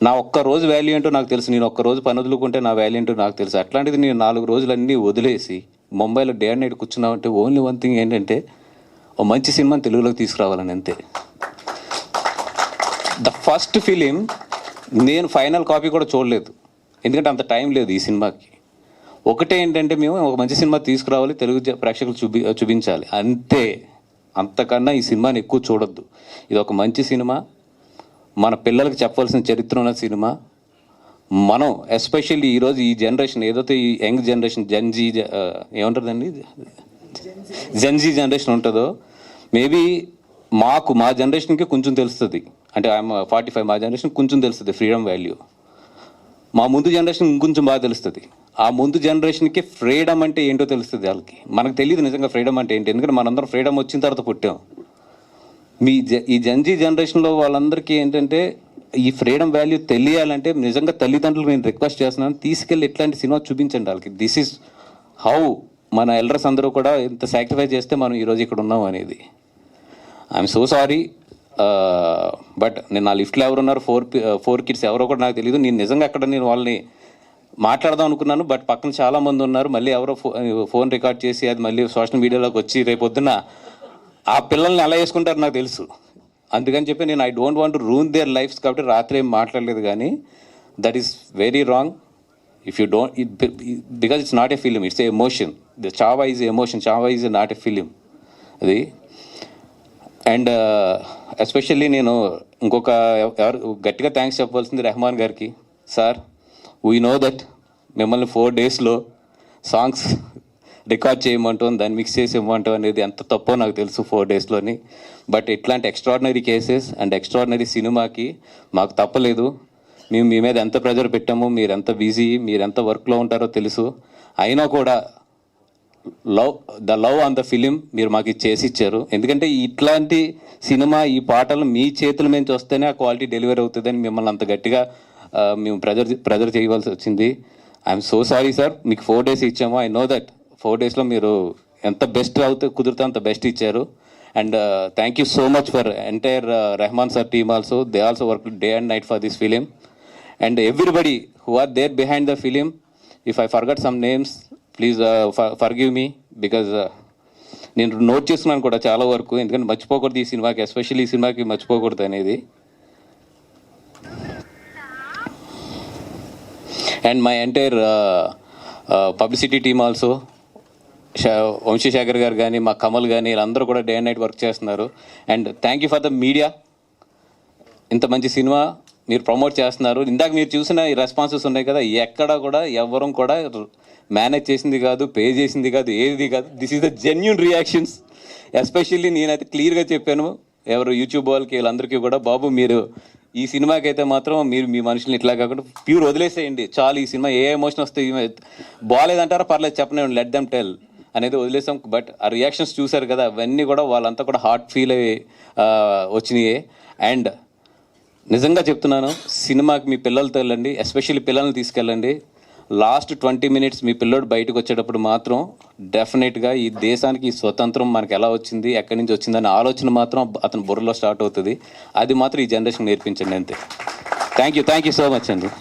నా ఒక్క రోజు వాల్యూ ఏంటో నాకు తెలుసు. నేను ఒక్క రోజు పని వదులుకుంటే నా వాల్యూ ఏంటో నాకు తెలుసు. అట్లాంటిది నేను 4 రోజులన్నీ వదిలేసి ముంబైలో డే అండ్ నైట్ కూర్చున్నామంటే ఓన్లీ వన్ థింగ్ ఏంటంటే ఓ మంచి సినిమాని తెలుగులోకి తీసుకురావాలని అంతే. ద ఫస్ట్ ఫిలిం నేను ఫైనల్ కాపీ కూడా చూడలేదు, ఎందుకంటే అంత టైం లేదు ఈ సినిమాకి. ఒకటే ఏంటంటే మేము ఒక మంచి సినిమా తీసుకురావాలి, తెలుగు ప్రేక్షకులు చూపించాలి అంతే. అంతకన్నా ఈ సినిమాని ఎక్కువ చూడొద్దు. ఇది ఒక మంచి సినిమా, మన పిల్లలకి చెప్పవలసిన చరిత్ర ఉన్న సినిమా. మనం ఎస్పెషల్లీ ఈరోజు ఈ జనరేషన్ ఏదైతే ఈ యంగ్ జనరేషన్ జెన్జీ ఏముంటుందండి జెన్జీ జనరేషన్ ఉంటుందో, మేబీ మా జనరేషన్కి కొంచెం తెలుస్తుంది. అంటే ఐఎమ్ 45, మా జనరేషన్ కొంచెం తెలుస్తుంది ఫ్రీడమ్ వాల్యూ. మా ముందు జనరేషన్ ఇంకొంచెం బాగా తెలుస్తుంది. ఆ ముందు జనరేషన్కి ఫ్రీడమ్ అంటే ఏంటో తెలుస్తుంది వాళ్ళకి. మనకు తెలియదు నిజంగా ఫ్రీడమ్ అంటే ఏంటి, ఎందుకంటే మనందరం ఫ్రీడమ్ వచ్చిన తర్వాత పుట్టాం. ఈ జెన్జీ జనరేషన్లో వాళ్ళందరికీ ఏంటంటే ఈ ఫ్రీడమ్ వాల్యూ తెలియాలంటే నిజంగా తల్లిదండ్రులకు నేను రిక్వెస్ట్ చేస్తున్నాను, తీసుకెళ్ళి ఇట్లాంటి సినిమా చూపించండి వాళ్ళకి. దిస్ ఈజ్ హౌ మన ఎల్డర్స్ అందరూ కూడా ఇంత సాక్రిఫైస్ చేస్తే మనం ఈరోజు ఇక్కడ ఉన్నాం అనేది. ఐఎమ్ సో సారీ, బట్ నేను నా లిఫ్ట్లో ఎవరు ఉన్నారు, 4 kids ఎవరో కూడా నాకు తెలియదు. నేను నిజంగా అక్కడ నేను వాళ్ళని మాట్లాడదాం అనుకున్నాను, బట్ పక్కన చాలామంది ఉన్నారు. మళ్ళీ ఎవరో ఫోన్ రికార్డ్ చేసి అది మళ్ళీ సోషల్ మీడియాలోకి వచ్చి రేపొద్దున ఆ పిల్లల్ని ఎలా వేసుకుంటారు నాకు తెలుసు. అందుకని చెప్పి నేను I don't want to ruin there lifes కాబట్టి రాత్రి ఏం మాట్లాడలేదు. కానీ that is very wrong. If you don't because it's not a film, it's a emotion. The Chhaava is emotion, Chhaava is not a film అది. అండ్ ఎస్పెషల్లీ నేను ఇంకొక ఎవరు గట్టిగా థ్యాంక్స్ చెప్పవలసింది రెహమాన్ గారికి. సార్, వీ నో దట్ మిమ్మల్ని 4 daysలో సాంగ్స్ రికార్డ్ చేయమంటాం, దాన్ని mix చేసి ఇవ్వమంటాం అనేది ఎంత తప్పో నాకు తెలుసు 4 daysలోని. బట్ ఇట్లాంటి ఎక్స్ట్రాడినరీ కేసెస్ అండ్ ఎక్స్ట్రాడినరీ సినిమాకి మాకు తప్పలేదు. మేము మీ మీద ఎంత ప్రెజర్ పెట్టామో, మీరు ఎంత బిజీ, మీరు ఎంత వర్క్లో ఉంటారో తెలుసు. అయినా కూడా the love on the film మీరు మాకు చేసి ఇచ్చారు. ఎందుకంటే ఇట్లాంటి సినిమా, ఈ పాటలు మీ చేతుల నుంచి వస్తేనే ఆ క్వాలిటీ డెలివరీ అవుతుందని మిమ్మల్ని అంత గట్టిగా మేము ప్రెజర్ చేయవలసి వచ్చింది. I'm so sorry sir. మీకు 4 days ఇచ్చాము. ఐ నో దట్ 4 daysలో మీరు ఎంత బెస్ట్ కుదిరితే అంత బెస్ట్ ఇచ్చారు. And thank you so much for entire Rahman sir team also. They also work day and night for this film. And everybody who are there behind the film. If I forgot some names, please forgive me, because నేను note చేస్తున్నాను కూడా చాలా వరకు, ఎందుకంటే మర్చిపోకూడదు ఈ సినిమాకి, especially ఈ సినిమాకి మర్చిపోకూడదు అనేది. And my entire publicity team also, Vamsi Sekhar గారు కానీ, మా కమల్ కానీ, వీళ్ళందరూ కూడా డే అండ్ నైట్ వర్క్ చేస్తున్నారు. And thank you for the media. ఇంత మంచి సినిమా మీరు ప్రమోట్ చేస్తున్నారు. ఇందాక మీరు చూసిన ఈ రెస్పాన్సెస్ ఉన్నాయి కదా, ఎక్కడ కూడా ఎవరం కూడా మేనేజ్ చేసింది కాదు, పే చేసింది కాదు, ఏది కాదు. This is the genuine reactions. Especially నేనైతే క్లియర్గా చెప్పాను ఎవరు యూట్యూబ్ వాళ్ళకి, వీళ్ళందరికీ కూడా, బాబు మీరు ఈ సినిమాకి అయితే మాత్రం మీరు మీ మనుషుల్ని ఇట్లా కాకుండా ప్యూర్ వదిలేసేయండి చాలు. ఈ సినిమా ఏ ఎమోషన్ వస్తే బాగాలేదంటారా పర్లేదు చెప్పండి, లెట్ దెమ్ టెల్ అనేది వదిలేసాం. బట్ ఆ రియాక్షన్స్ చూశారు కదా, అవన్నీ కూడా వాళ్ళంతా కూడా హార్ట్ ఫీల్ అయ్యి వచ్చినాయి. అండ్ నిజంగా చెప్తున్నాను, సినిమాకి మీ పిల్లలతో వెళ్ళండి, ఎస్పెషల్లీ పిల్లల్ని తీసుకెళ్ళండి. లాస్ట్ 20 minutes మీ పిల్లోడు బయటకు వచ్చేటప్పుడు మాత్రం డెఫినెట్గా ఈ దేశానికి ఈ స్వతంత్రం మనకు ఎలా వచ్చింది, ఎక్కడి నుంచి వచ్చిందనే ఆలోచన మాత్రం అతని బుర్రలో స్టార్ట్ అవుతుంది. అది మాత్రం ఈ జనరేషన్ నేర్పించండి అంతే. థ్యాంక్ యూ సో మచ్ అండి.